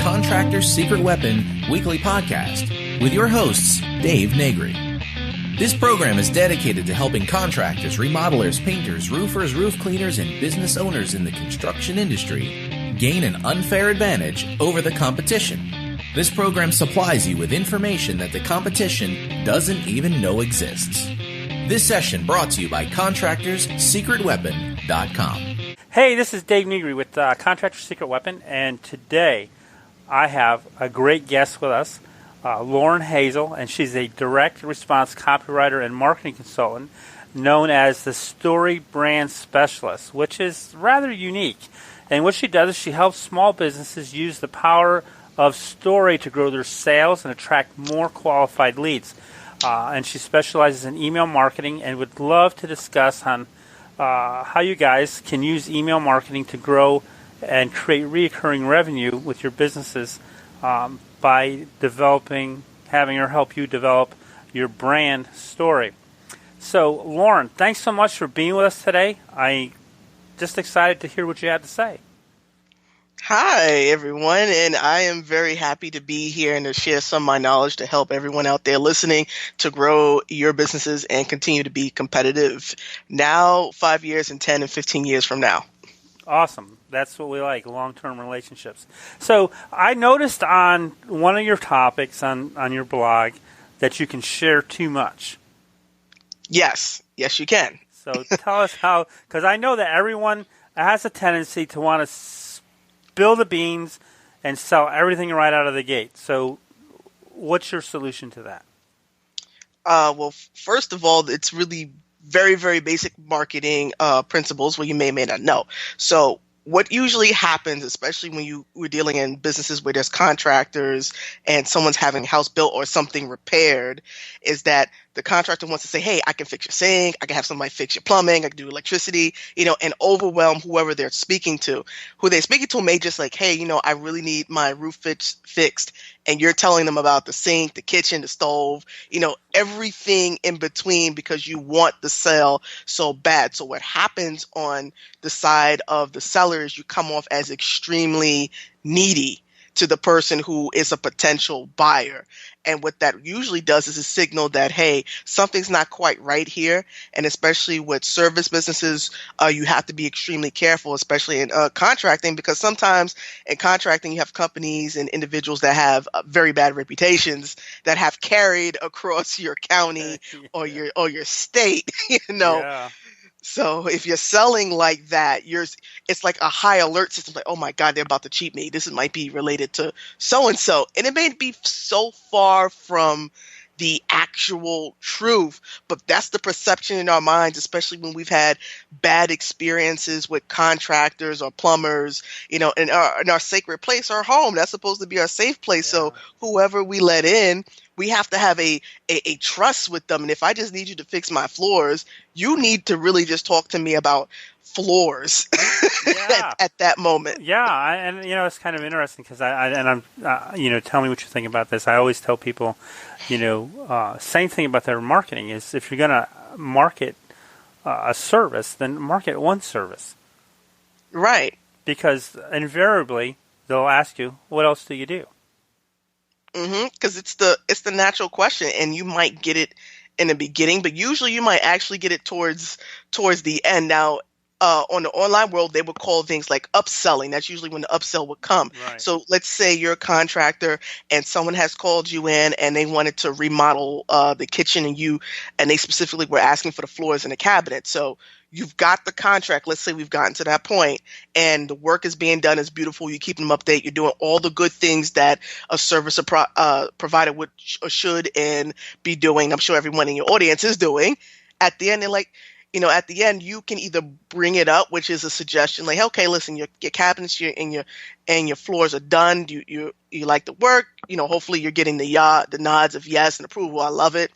Contractor's Secret Weapon weekly podcast with your hosts, Dave Negri. This program is dedicated to helping contractors, remodelers, painters, roofers, roof cleaners, and business owners in the construction industry gain an unfair advantage over the competition. This program supplies you with information that the competition doesn't even know exists. This session brought to you by ContractorsSecretWeapon.com. Hey, this is Dave Negri with Contractor's Secret Weapon, and today I have a great guest with us, Lauren Hazel, and she's a direct response copywriter and marketing consultant known as the Story Brand Specialist, which is rather unique. And what she does is she helps small businesses use the power of story to grow their sales and attract more qualified leads. And she specializes in email marketing and would love to discuss on how you guys can use email marketing to grow and create recurring revenue with your businesses by having her help you develop your brand story. So, Lauren, thanks so much for being with us today. I'm just excited to hear what you had to say. Hi, everyone, and I am very happy to be here and to share some of my knowledge to help everyone out there listening to grow your businesses and continue to be competitive now, 5 years, and 10 and 15 years from now. Awesome. That's what we like, long-term relationships. So I noticed on one of your topics on your blog that you can share too much. Yes, you can. So tell us how, because I know that everyone has a tendency to want to spill the beans and sell everything right out of the gate. So what's your solution to that? Well, first of all, it's really very, very basic marketing principles where you may or may not know. So what usually happens, especially when we're dealing in businesses where there's contractors and someone's having a house built or something repaired, is that the contractor wants to say, hey, I can fix your sink, I can have somebody fix your plumbing, I can do electricity, and overwhelm whoever they're speaking to. Who they're speaking to may just like, hey, I really need my roof fixed, and you're telling them about the sink, the kitchen, the stove, everything in between because you want the sale so bad. So what happens on the side of the seller is you come off as extremely needy to the person who is a potential buyer. And what that usually does is a signal that, hey, something's not quite right here. And especially with service businesses, you have to be extremely careful, especially in contracting, because sometimes in contracting, you have companies and individuals that have very bad reputations that have carried across your county or your state, Yeah. So if you're selling like that, it's like a high alert system. Like, oh my God, they're about to cheat me. This might be related to so-and-so. And it may be so far from the actual truth, but that's the perception in our minds, especially when we've had bad experiences with contractors or plumbers, in our sacred place, our home. That's supposed to be our safe place. Yeah. So whoever we let in, we have to have a trust with them. And if I just need you to fix my floors, you need to really just talk to me about floors at that moment. Yeah, it's kind of interesting because I'm tell me what you think about this. I always tell people, same thing about their marketing is if you're going to market a service, then market one service. Right. Because invariably they'll ask you, what else do you do? Because it's the natural question, and you might get it in the beginning, but usually you might actually get it towards the end. Now, on the online world, they would call things like upselling. That's usually when the upsell would come. Right. So let's say you're a contractor and someone has called you in and they wanted to remodel the kitchen, and they specifically were asking for the floors and the cabinet. So you've got the contract. Let's say we've gotten to that point and the work is being done. It's beautiful. You keep them updated. You're doing all the good things that a service provider would or should and be doing. I'm sure everyone in your audience is doing. At the end, they're like, at the end, you can either bring it up, which is a suggestion, like, okay, listen, your cabinets and your floors are done. You like the work. Hopefully you're getting the nods of yes and approval. I love it.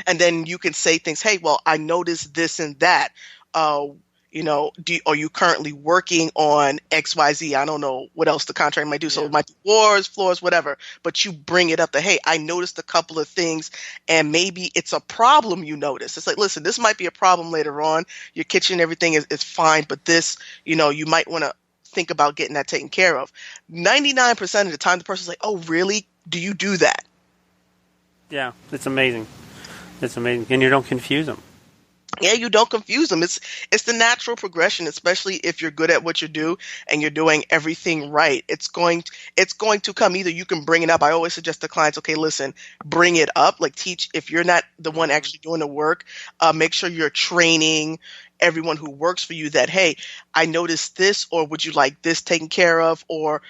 And then you can say things, hey, well, I noticed this and that. Are you currently working on XYZ? I don't know what else the contract might do. Yeah. So it might be floors, whatever. But you bring it up that, hey, I noticed a couple of things and maybe it's a problem you notice. It's like, listen, this might be a problem later on. Your kitchen, everything is fine. But this, you might want to think about getting that taken care of. 99% of the time, the person's like, oh, really? Do you do that? Yeah, it's amazing. It's amazing. And you don't confuse them. Yeah, you don't confuse them. It's the natural progression, especially if you're good at what you do and you're doing everything right. It's going to come. Either you can bring it up. I always suggest to clients, okay, listen, bring it up. Like teach, if you're not the one actually doing the work, make sure you're training everyone who works for you that, hey, I noticed this, or would you like this taken care of? Or,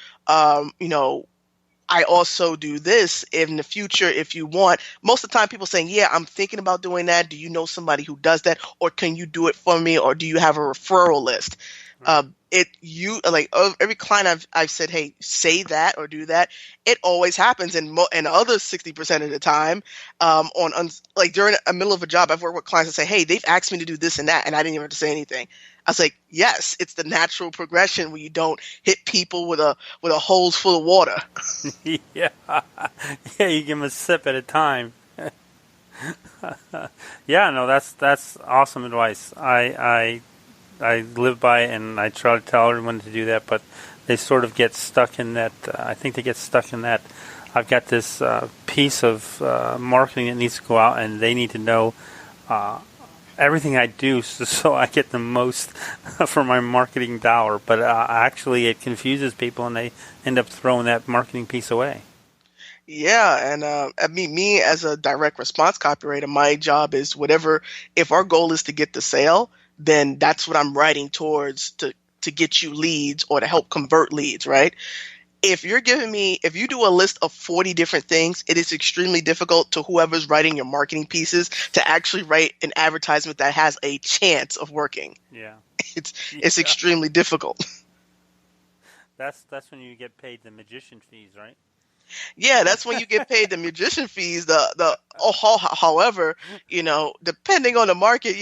I also do this in the future if you want. Most of the time people saying, yeah, I'm thinking about doing that. Do you know somebody who does that? Or can you do it for me? Or do you have a referral list? Right. Every client I've said, hey, say that or do that. It always happens. And other 60% of the time, during a middle of a job, I've worked with clients that say, hey, they've asked me to do this and that, and I didn't even have to say anything. I was like, yes, it's the natural progression where you don't hit people with a hose full of water. Yeah, yeah, you give them a sip at a time. Yeah, no, that's awesome advice. I live by it, and I try to tell everyone to do that, but they sort of get stuck in that. I think they get stuck in that. I've got this piece of marketing that needs to go out, and they need to know everything I do so I get the most for my marketing dollar. But actually, it confuses people, and they end up throwing that marketing piece away. Yeah, and me as a direct response copywriter, my job is whatever. If our goal is to get the sale, then that's what I'm writing towards to get you leads or to help convert leads, right? If you do a list of 40 different things, it is extremely difficult to whoever's writing your marketing pieces to actually write an advertisement that has a chance of working. Yeah, It's extremely difficult. that's when you get paid the magician fees, right? Yeah, that's when you get paid the magician fees. However, depending on the market,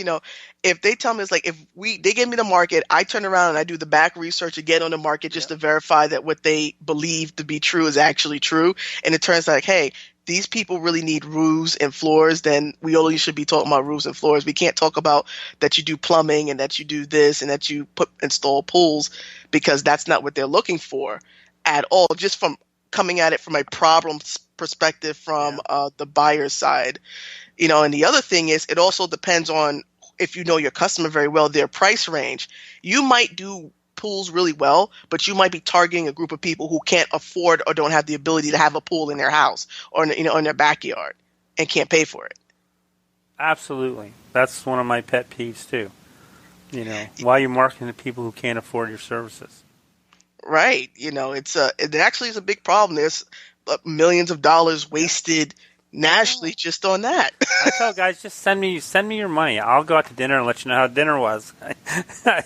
if they tell me it's like they give me the market, I turn around and I do the back research again on the market just to verify that what they believe to be true is actually true. And it turns out like, hey, these people really need roofs and floors, then we only should be talking about roofs and floors. We can't talk about that you do plumbing and that you do this and that you install pools, because that's not what they're looking for at all. Just from coming at it from a problem perspective from the buyer's side, and the other thing is it also depends on, if you know your customer very well, their price range. You might do pools really well, but you might be targeting a group of people who can't afford or don't have the ability to have a pool in their house or in their backyard and can't pay for it. Absolutely. That's one of my pet peeves too. Why are you marketing to people who can't afford your services? Right. It actually is a big problem. There's millions of dollars wasted nationally just on that. I tell guys, just send me your money. I'll go out to dinner and let you know how dinner was.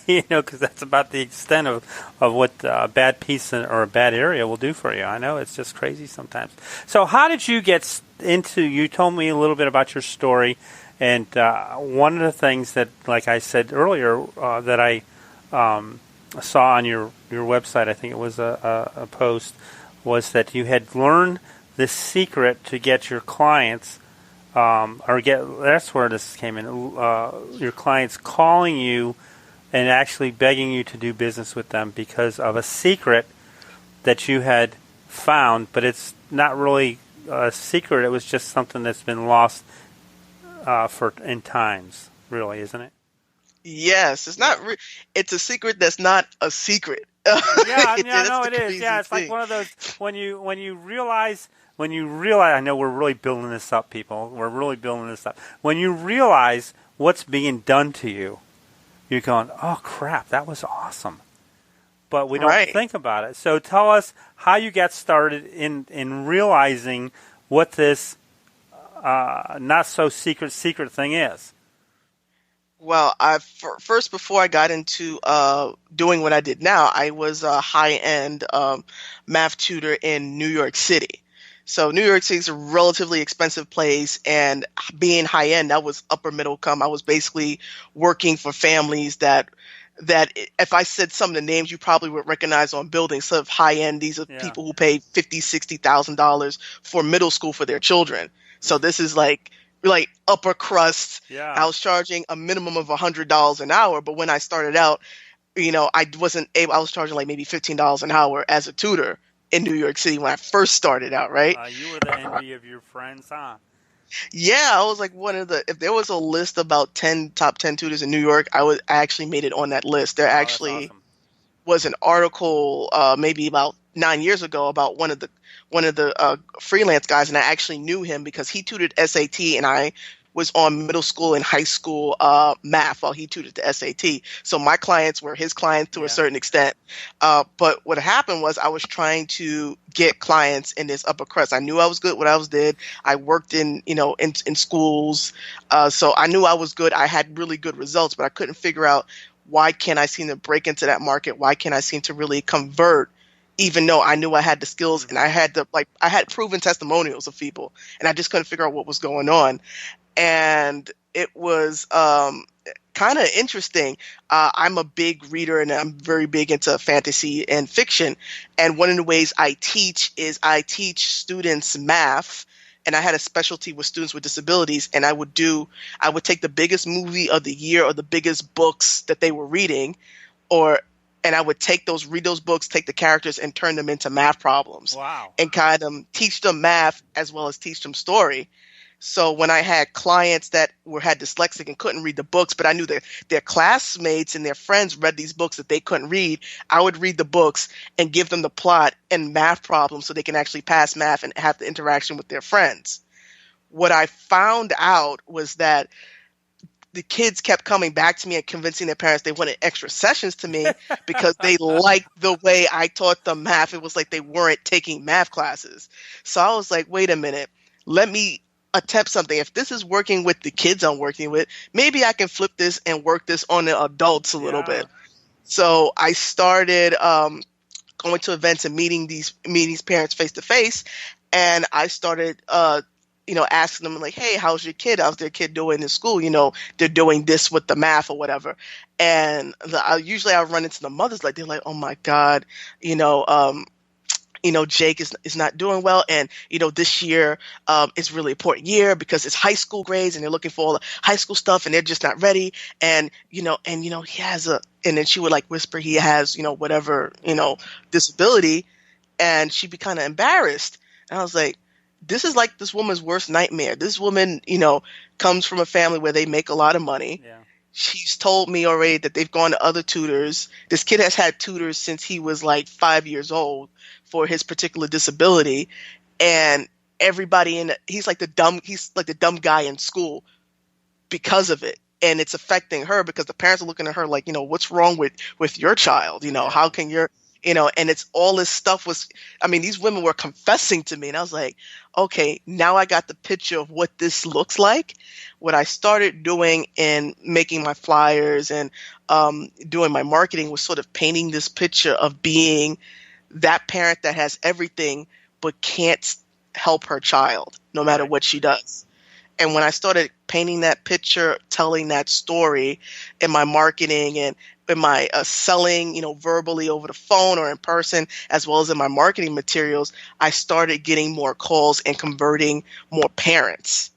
Because that's about the extent of what a bad piece or a bad area will do for you. I know it's just crazy sometimes. So how did you get into, you told me a little bit about your story, and one of the things that, like I said earlier, that I saw on your website, I think it was a post, was that you had learned the secret to get your clients, that's where this came in, your clients calling you and actually begging you to do business with them because of a secret that you had found, but it's not really a secret, it was just something that's been lost in times, really, isn't it? Yes, it's not. It's a secret that's not a secret. Yeah, no, it is. Yeah, it's like one of those when you realize. I know we're really building this up, people. We're really building this up. When you realize what's being done to you, you're going, "Oh crap, that was awesome," but we don't think about it. So tell us how you got started in realizing what this not so secret thing is. Well, first, before I got into doing what I did now, I was a high-end math tutor in New York City. So New York City is a relatively expensive place, and being high-end, that was upper middle income. I was basically working for families that if I said some of the names you probably would recognize on buildings. So high-end, these are people who pay $50,000, $60,000 for middle school for their children. So this is like upper crust. Yeah. I was charging a minimum of $100 an hour, but when I started out, I wasn't able, I was charging like maybe $15 an hour as a tutor in New York City when I first started out, right? You were the envy of your friends, huh? Yeah, I was like if there was a list about top 10 tutors in New York, I actually made it on that list. There Oh, that's actually awesome. was an article maybe about 9 years ago about one of the freelance guys, and I actually knew him because he tutored SAT, and I was on middle school and high school math while he tutored the SAT. So my clients were his clients to a Yeah. certain extent. But what happened was I was trying to get clients in this upper crust. I knew I was good at what I was did. I worked in schools, so I knew I was good. I had really good results, but I couldn't figure out why can't I seem to break into that market? Why can't I seem to really convert? Even though I knew I had the skills and I had proven testimonials of people, and I just couldn't figure out what was going on. And it was kind of interesting. I'm a big reader and I'm very big into fantasy and fiction. And one of the ways I teach is I teach students math. And I had a specialty with students with disabilities. And I would take the biggest movie of the year or the biggest books that they were reading, or and I would read those books, take the characters, and turn them into math problems, Wow. and kind of teach them math as well as teach them story. So when I had clients that had dyslexic and couldn't read the books, but I knew that their classmates and their friends read these books that they couldn't read, I would read the books and give them the plot and math problems so they can actually pass math and have the interaction with their friends. What I found out was that the kids kept coming back to me and convincing their parents they wanted extra sessions to me because they liked the way I taught them math. It was like they weren't taking math classes. So I was like, wait a minute, let me attempt something. If this is working with the kids I'm working with, maybe I can flip this and work this on the adults a little Yeah. bit. So I started going to events and meeting these parents face to face, and I started asking them like, hey, how's your kid? How's their kid doing in school? They're doing this with the math or whatever. And usually I run into the mothers, like, they're like, oh my God, you know, um, Jake is not doing well. And, this year is really important year because it's high school grades and they're looking for all the high school stuff and they're just not ready. And, he has and then she would like whisper, he has, whatever, disability. And she'd be kind of embarrassed. And I was like, this is like this woman's worst nightmare. This woman, comes from a family where they make a lot of money. Yeah. She's told me already that they've gone to other tutors. This kid has had tutors since he was like 5 years old for his particular disability. And he's like the dumb guy in school because of it. And it's affecting her because the parents are looking at her like, what's wrong with your child? Yeah. How can and it's all this stuff these women were confessing to me, and I was like, okay, now I got the picture of what this looks like. What I started doing in making my flyers and doing my marketing was sort of painting this picture of being that parent that has everything but can't help her child no matter Right. what she does. And when I started painting that picture, telling that story in my marketing and in my selling, verbally over the phone or in person, as well as in my marketing materials, I started getting more calls and converting more parents.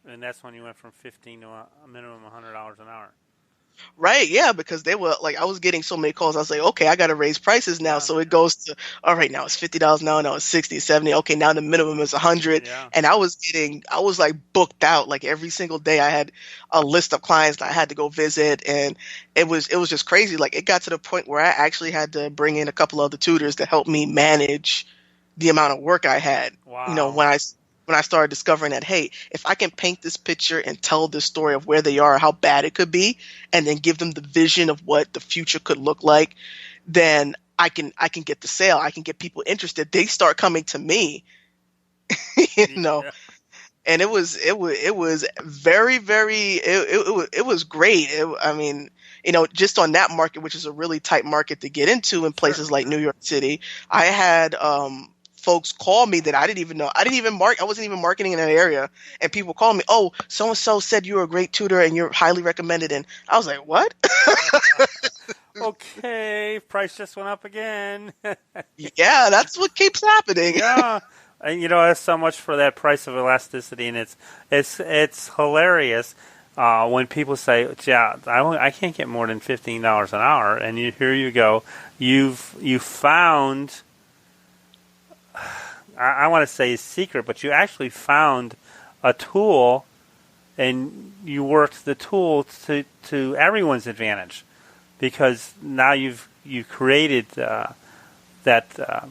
And that's when you went from 15 to a minimum $100 an hour. Right, yeah, because they were like, I was getting so many calls. I was like, okay, I got to raise prices now. Yeah. So it goes to, all right, now it's $50 now, now it's 60, 70. Okay, now the minimum is 100. Yeah. And I was like booked out. Like every single day I had a list of clients that I had to go visit. And it was just crazy. Like it got to the point where I actually had to bring in a couple other tutors to help me manage the amount of work I had. Wow. When I started discovering that, hey, if I can paint this picture and tell this story of where they are, how bad it could be, and then give them the vision of what the future could look like, then I can get the sale. I can get people interested. They start coming to me, Yeah. and it was very, very, it was great. Just on that market, which is a really tight market to get into in places like New York City, I had folks call me that I didn't even know. I wasn't even marketing in that area, and people call me, oh, so and so said you were a great tutor and you're highly recommended. And I was like, what? Okay, price just went up again. Yeah, that's what keeps happening. Yeah. And that's so much for that price of elasticity, and it's hilarious. when people say, "Yeah, I can't get more than $15 an hour," and here you go, you found, I want to say a secret, but you actually found a tool, and you worked the tool to everyone's advantage, because now you created that.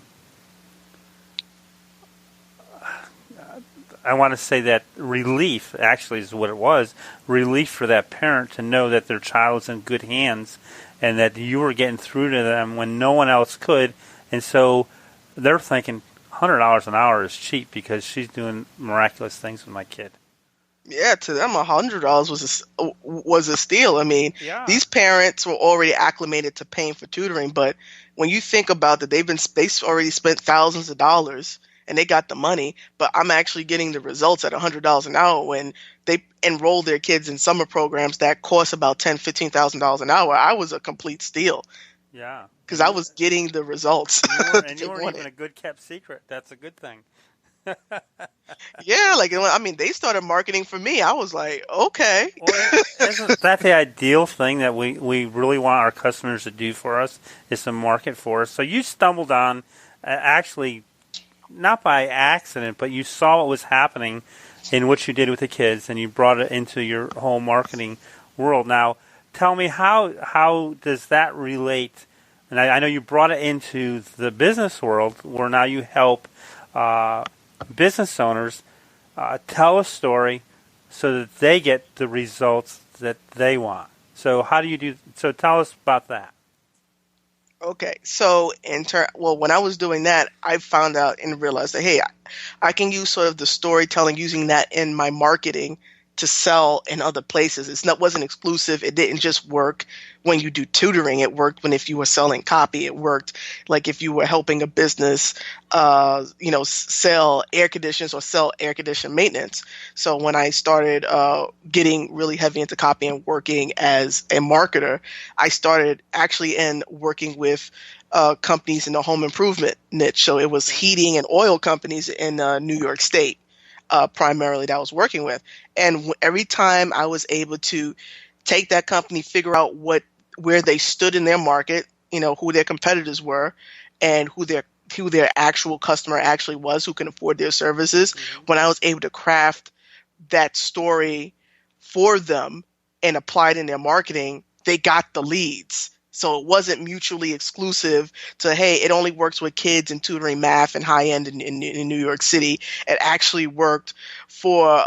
I want to say that relief, actually, is what it was. Relief for that parent to know that their child was in good hands and that you were getting through to them when no one else could. And so they're thinking $100 an hour is cheap because she's doing miraculous things with my kid. Yeah, to them, $100 was a steal. I mean, these parents were already acclimated to paying for tutoring, but when you think about that, they've already spent thousands of dollars and they got the money, but I'm actually getting the results at $100 an hour when they enroll their kids in summer programs that cost about $10,000-$15,000 an hour. I was a complete steal. Yeah, because I was getting the results. You weren't even a good kept secret. That's a good thing. Yeah, I mean, they started marketing for me. I was like, okay. Well, isn't that the ideal thing that we really want our customers to do for us, is to market for us? So you stumbled on, actually, not by accident, but you saw what was happening in what you did with the kids, and you brought it into your whole marketing world. Now, tell me, how does that relate? And I know you brought it into the business world, where now you help business owners tell a story so that they get the results that they want. So how do you do? So tell us about that. Okay, so when I was doing that, I found out and realized that, hey, I can use sort of the storytelling, using that in my marketing to sell in other places. Wasn't exclusive. It didn't just work when you do tutoring. It worked if you were selling copy. It worked like if you were helping a business, sell air conditioners or sell air condition maintenance. So when I started getting really heavy into copy and working as a marketer, I started actually working with companies in the home improvement niche. So it was heating and oil companies in New York State. Primarily that I was working with. And every time I was able to take that company, figure out where they stood in their market, who their competitors were, and who their actual customer actually was, who can afford their services. Mm-hmm. When I was able to craft that story for them and apply it in their marketing, they got the leads. So it wasn't mutually exclusive to, hey, it only works with kids and tutoring math and high end in New York City. It actually worked for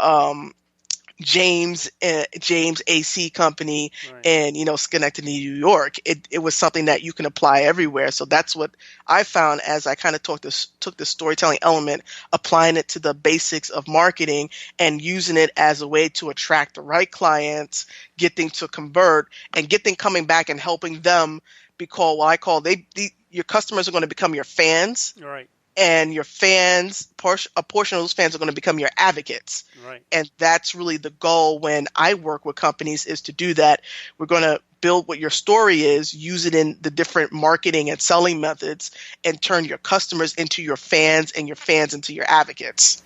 James AC Company, right, and Schenectady, New York. It was something that you can apply everywhere. So that's what I found as I kind of took the storytelling element, applying it to the basics of marketing and using it as a way to attract the right clients, get them to convert, and get them coming back and helping them your customers are going to become your fans. Right. And your fans, a portion of those fans are going to become your advocates. Right. And that's really the goal when I work with companies, is to do that. We're going to build what your story is, use it in the different marketing and selling methods, and turn your customers into your fans and your fans into your advocates.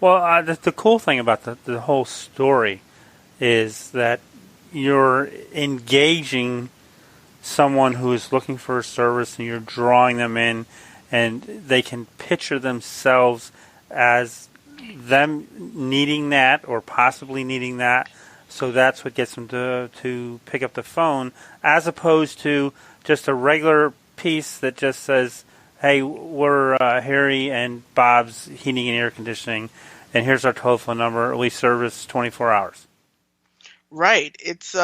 Well, the cool thing about the whole story is that you're engaging someone who is looking for a service, and you're drawing them in, and they can picture themselves as them needing that or possibly needing that. So that's what gets them to pick up the phone, as opposed to just a regular piece that just says, hey, we're Harry and Bob's Heating and Air Conditioning, and here's our telephone number. We service 24 hours. Right. It's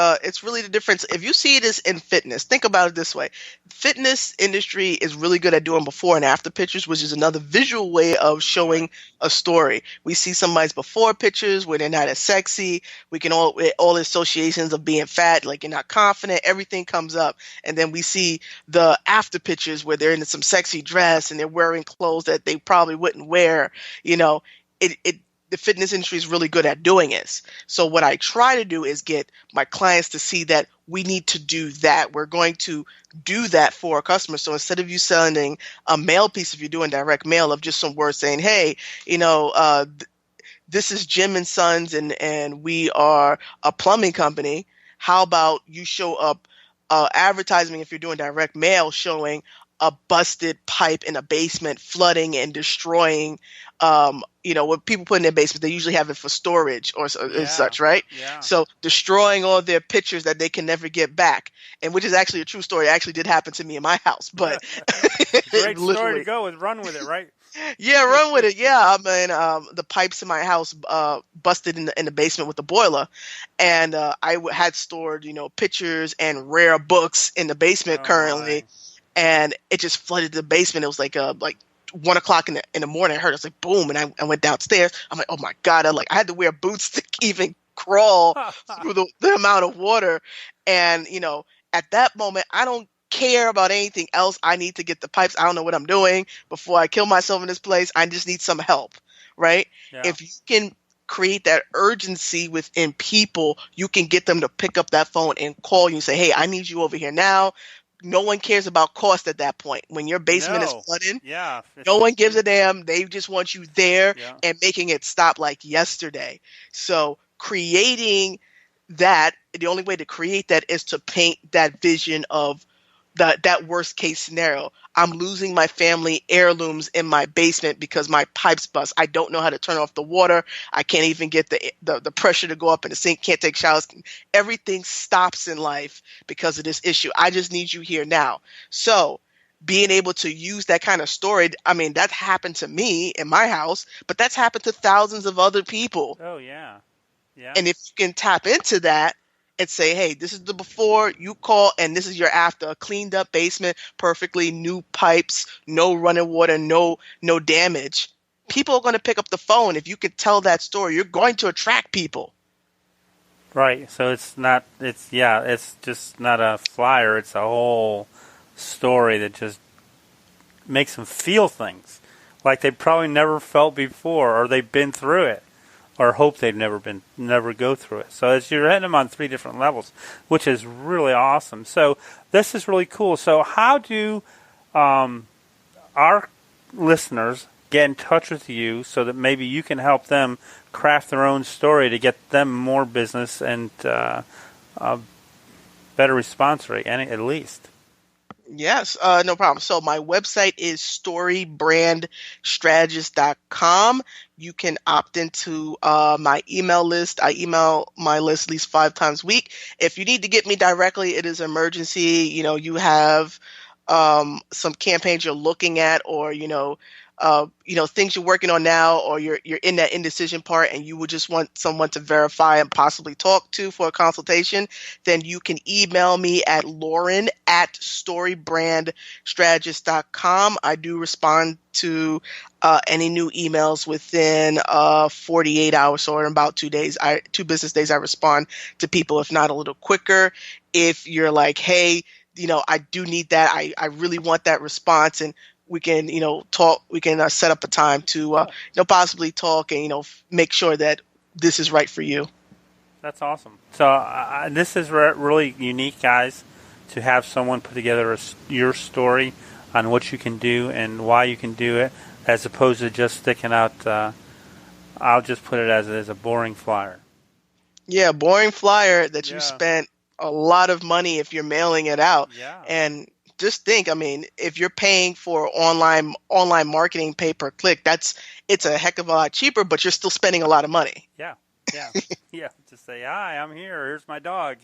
really the difference. If you see it as in fitness, think about it this way. Fitness industry is really good at doing before and after pictures, which is another visual way of showing a story. We see somebody's before pictures where they're not as sexy. We can all associations of being fat, like you're not confident, everything comes up. And then we see the after pictures where they're in some sexy dress and they're wearing clothes that they probably wouldn't wear. The fitness industry is really good at doing it. So what I try to do is get my clients to see that we need to do that. We're going to do that for our customers. So instead of you sending a mail piece, if you're doing direct mail, of just some words saying, hey, this is Jim and Sons, and we are a plumbing company. How about you show up advertising if you're doing direct mail showing a busted pipe in a basement flooding and destroying, what people put in their basement, they usually have it for storage or such, right? Yeah. So destroying all their pictures that they can never get back, and which is actually a true story. It actually did happen to me in my house, but Great story to go with. Run with it, right? Yeah, run with it. Yeah, I mean, the pipes in my house busted in the basement with the boiler, and had stored pictures and rare books in the basement currently, and it just flooded the basement. It was like 1 o'clock in the morning. I heard it was like boom, and I went downstairs. I'm like, oh my god! I had to wear boots to even crawl through the amount of water, and at that moment, I don't care about anything else. I need to get the pipes. I don't know what I'm doing before I kill myself in this place. I just need some help, right? Yeah. If you can create that urgency within people, you can get them to pick up that phone and call you and say, hey, I need you over here now. No one cares about cost at that point. When your basement is flooding, no one gives a damn. They just want you there and making it stop like yesterday. So creating that, the only way to create that is to paint that vision of that worst case scenario. I'm losing my family heirlooms in my basement because my pipes bust. I don't know how to turn off the water. I can't even get the pressure to go up in the sink. Can't take showers. Everything stops in life because of this issue. I just need you here now. So being able to use that kind of story, I mean, that's happened to me in my house, but that's happened to thousands of other people. Oh, yeah. Yeah. And if you can tap into that, and say, hey, this is the before, you call, and this is your after. A cleaned up basement, perfectly new pipes, no running water, no damage. People are going to pick up the phone. If you could tell that story, you're going to attract people. Right. So it's just not a flyer. It's a whole story that just makes them feel things like they probably never felt before, or they've been through it, or hope they've never go through it. So you're hitting them on 3 different levels, which is really awesome. So this is really cool. So how do our listeners get in touch with you so that maybe you can help them craft their own story to get them more business and a better response rate, at least? Yes, no problem. So my website is storybrandstrategist.com. You can opt into my email list. I email my list at least 5 times a week. If you need to get me directly, it is emergency. You have some campaigns you're looking at, or things you're working on now, or you're in that indecision part and you would just want someone to verify and possibly talk to for a consultation, then you can email me at lauren@storybrandstrategist.com. I do respond to any new emails within 48 hours, so in about 2 business days, I respond to people, if not a little quicker. If you're like, hey, I do need that. I really want that response, and we can, talk. We can set up a time to, possibly talk and, make sure that this is right for you. That's awesome. So this is really unique, guys, to have someone put together your story on what you can do and why you can do it, as opposed to just sticking out. I'll just put it as a boring flyer. Yeah, boring flyer that you spent a lot of money if you're mailing it out. Yeah. And just think, I mean, if you're paying for online marketing pay per click, it's a heck of a lot cheaper, but you're still spending a lot of money. Yeah. Yeah. Just say, hi, I'm here. Here's my dog.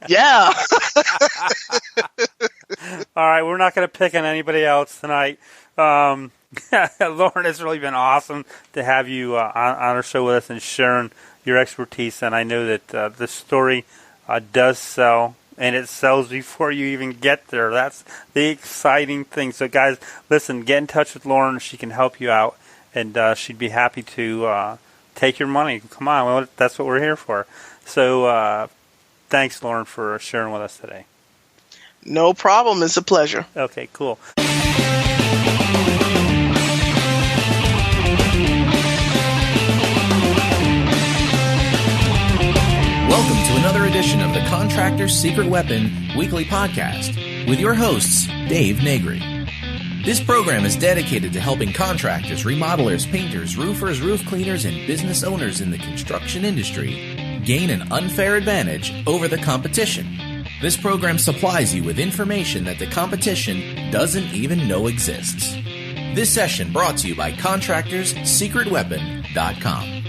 Yeah. All right, we're not going to pick on anybody else tonight. Lauren, it's really been awesome to have you on our show with us and sharing your expertise. And I know that the story does sell. And it sells before you even get there. That's the exciting thing. So, guys, listen, get in touch with Lauren. She can help you out, and she'd be happy to take your money. Come on, that's what we're here for. So, thanks, Lauren, for sharing with us today. No problem. It's a pleasure. Okay, cool. Welcome to another edition of the Contractor's Secret Weapon weekly podcast with your hosts, Dave Negri. This program is dedicated to helping contractors, remodelers, painters, roofers, roof cleaners, and business owners in the construction industry gain an unfair advantage over the competition. This program supplies you with information that the competition doesn't even know exists. This session brought to you by ContractorsSecretWeapon.com.